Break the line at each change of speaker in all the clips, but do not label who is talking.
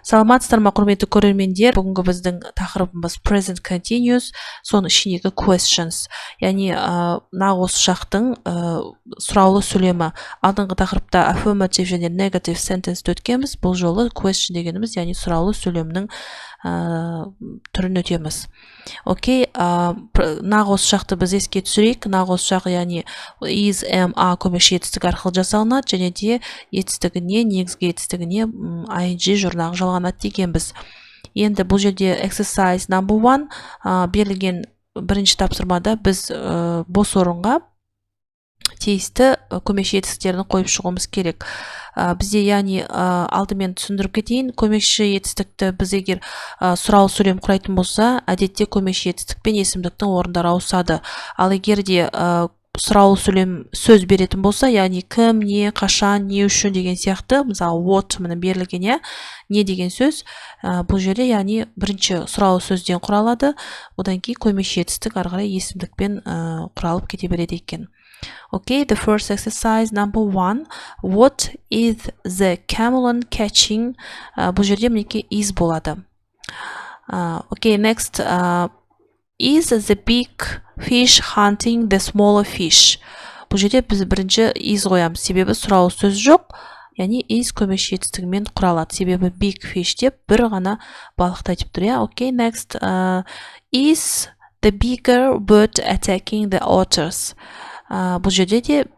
Саламатсыздар ма, құрметті көрермендер? Бүгінгі біздің тақырыбымыз present continuous, соның ішіндегі questions. Яғни нағыз сұраулы сөйлемі. Алдыңғы тақырыпта affirmative және negative sentence өткенбіз. Бұл жолы question дегеніміз, яғни сұраулы сөйлемнің түрін өтеміз. Окей, нағыз шақты біз еске түсірейік. Нағыз шақ, яғни is, am, are көмекші етістік арқылы жасалынады, және де етістігіне, негізгі етістігіне ing жұрнағы жалғанады дегенбіз. Енді бұл жерде exercise number 1 берілген бірінші тапсырмада біз бос орынға тиісті көмекші етістіктерін қойып шығуымыз керек. Бізде, яғни алдымен түсіндіріп кетейін, көмекші етістікті біз егер сұраулы сөйлем құрайтын болса, әдетте көмекші етістік пен есімдіктің орындары ауысады. Ал егер де сұраулы сөйлем сөз беретін болса, яғни кім, не, қашан, не үшін деген сияқты, мысалы what міне берілген, не деген сөз, бұл жерде яғни бірінші сұраулы сөзден құралады, одан кейін көмекші етістік ары қарай есімдікпен құралып кете береді екен. Okay, the first exercise number 1. What is the chameleon catching? Бұл жерде мінекей is болады. Okay, next. Is the big fish hunting the smaller fish? Бұл жерде біз бірінші is қоямыз. Себебі сұраулы сөз жоқ. Яғни is көмекші етістігімен құралады. Себебі big fish деп бір ғана балықты айтып тұр. Okay, next. Is the bigger bird attacking the otters? Бұл жерде де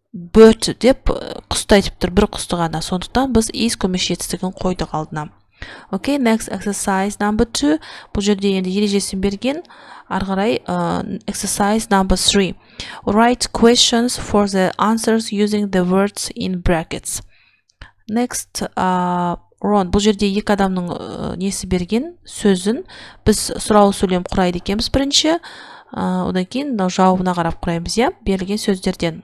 bird деп құсты айтып тұр, бір құсты ғана. Сондықтан біз is көмекші етістігін қойдық алдына. Okay, next exercise number 2. Бұл жерде енді ережесін берген. Ары қарай exercise number 3. Write questions for the answers using the words in brackets. Next, Ron, бұл жерде екі адамның несі берген сөзін біз сұраулы сөйлем құрайды екенбіз бірінші. Одан кейін жауабына қарап құраймыз, берілген сөздерден.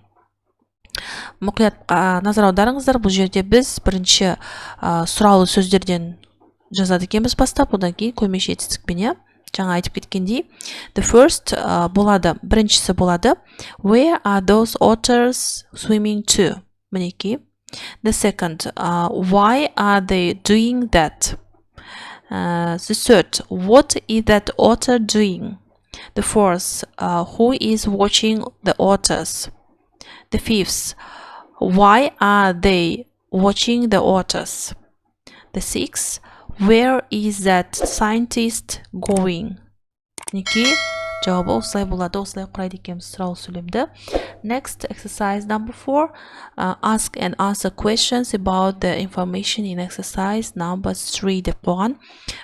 Мұқият назар аударыңыздар, бұл жерде біз бірінші сұраулы сөздерден жазады екенбіз бастап, одан кейін көмекші етістікпен, жаңа айтып кеткендей. The first болады, біріншісі болады. Where are those otters swimming to? Мінекей. The second, why are they doing that? The third, what is that otter doing? The fourth, who is watching the otters? The fifth, why are they watching the otters? The sixth, where is that scientist going? Неке жауабы осылай болады, осылай құрайды екенбіз сұраулы сөйлемді. Next, exercise number 4. Ask and answer questions about the information in exercise number 3 деп қойған.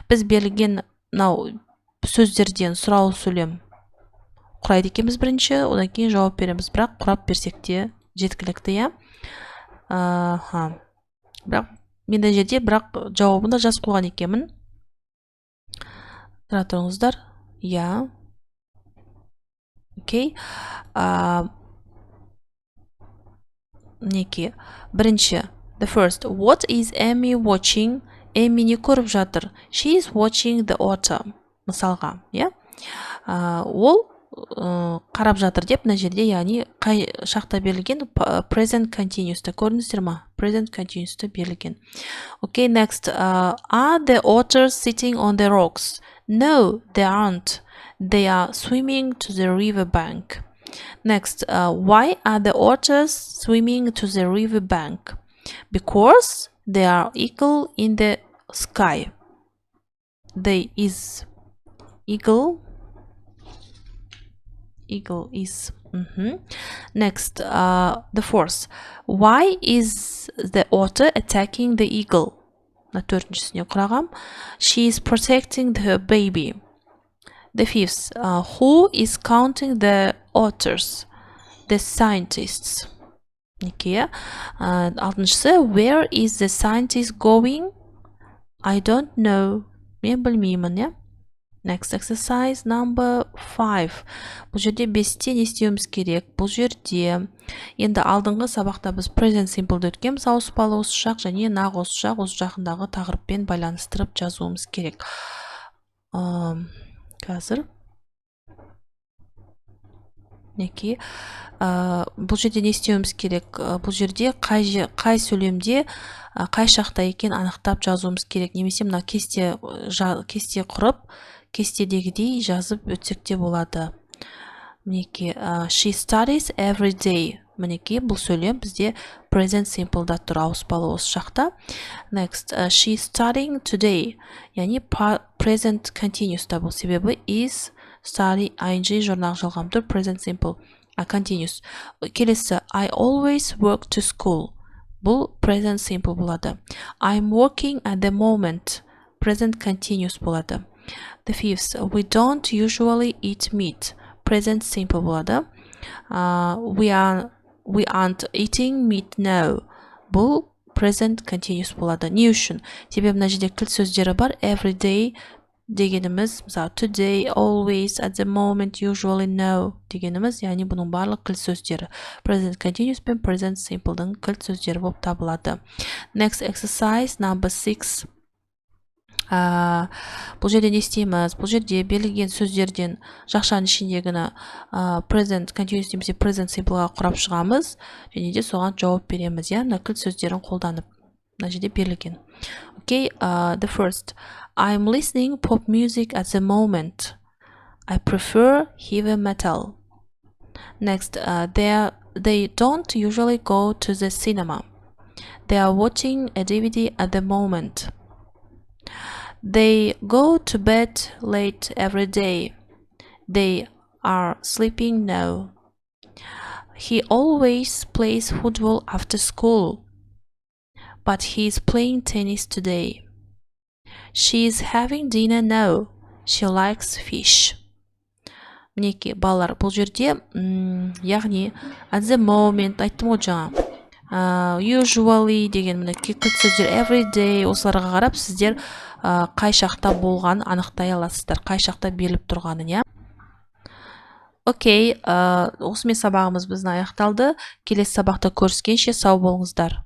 Біз берілген сөздерден сұраулы сөйлем құрайды екенбіз бірінші, одан кейін жауап береміз, бірақ құрап берсек те жеткілікті, бірақ менде жерде бірақ жауабында жазып қойған екенмін. Тұра тұрыңыздар. Окей. Неке. Бірінші. The first. What is Amy watching? Amy не көріп жатыр? She is watching the otter. Мысалға, ол қарап жатыр деп мына жерде, яғни қай шақта берілген present continuous'та көрдіңіздер ма? Present continuous'та берілген. Okay, next. Are the otters sitting on the rocks? No, they aren't. They are swimming to the river bank. Next, why are the otters swimming to the river bank? Because they are eagle in the sky. They is eagle is. Next, the fourth. Why is the otter attacking the eagle? На төртіншісіне құрағам. She is protecting her baby. The fifth. Who is counting the otters? The scientists. Неке. Алтыншысы. Where is the scientist going? I don't know. Мен білмеймін, Next exercise number 5. Бұл жерде 5-те не істеуіміз керек? Бұл жерде енді алдыңғы сабақта біз present simple өткенбіз, ауыспалы осы жақ және нақ осы жақ, осы жақындағы тақырыппен байланыстырып жазуымыз керек. Қазір мінекей. Бұл жерде не істеуіміз керек? Бұл жерде қай сөйлемде қай шақта екен анықтап жазуымыз керек. Немесе мына кесте құрып, кестедегідей жазып өтсек те болады. Мінекей, she studies every day. Мінекей, бұл сөйлем бізде present simple'да тұр, ауыспалы осы шақта. Next, she studying today. Яғни present continuous'та бұл, себебі is, study, ing жұрнағы жалғам тұр, present simple, continuous. Келесі, I always work to school. Бұл present simple болады. I'm working at the moment. Present continuous болады. The fifth, we don't usually eat meat. Present simple болады. We aren't eating meat now. Бұл present continuous болады. Не үшін? Себебі мына жерде кілт сөздері бар. Every day дегеніміз, мысалы today, always, at the moment, usually, no дегеніміз, яғни бұның барлық кілт сөздері. Present continuous пен present simple'дың кілт сөздері болып табылады. Next exercise, number 6. Бұл жерде не істейміз? Бұл жерде берілген сөздерден жақшаның ішіндегіні present continuous немесе present simple'ға құрап шығамыз, және де соған жауап береміз. Мына кілт сөздерін қолданып, мына жерде берілген. Okay, the first. I'm listening pop music at the moment. I prefer heavy metal. Next, they don't usually go to the cinema. They are watching a DVD at the moment. They go to bed late every day. They are sleeping now. He always plays football after school, but he's playing tennis today. She's having dinner now. She likes fish. Мінекей, балалар, бұл жерде, яғни, at the moment, айттым ғой жаңа, usually деген мінекей кілт сөздер, every day, осыларға қарап, сіздер қай шақта болғанын анықтай аласыздар, қай шақта беріліп тұрғанын, я? Окей, осымен сабағымыз біздің аяқталды. Келесі сабақта көріскенше сау болыңыздар.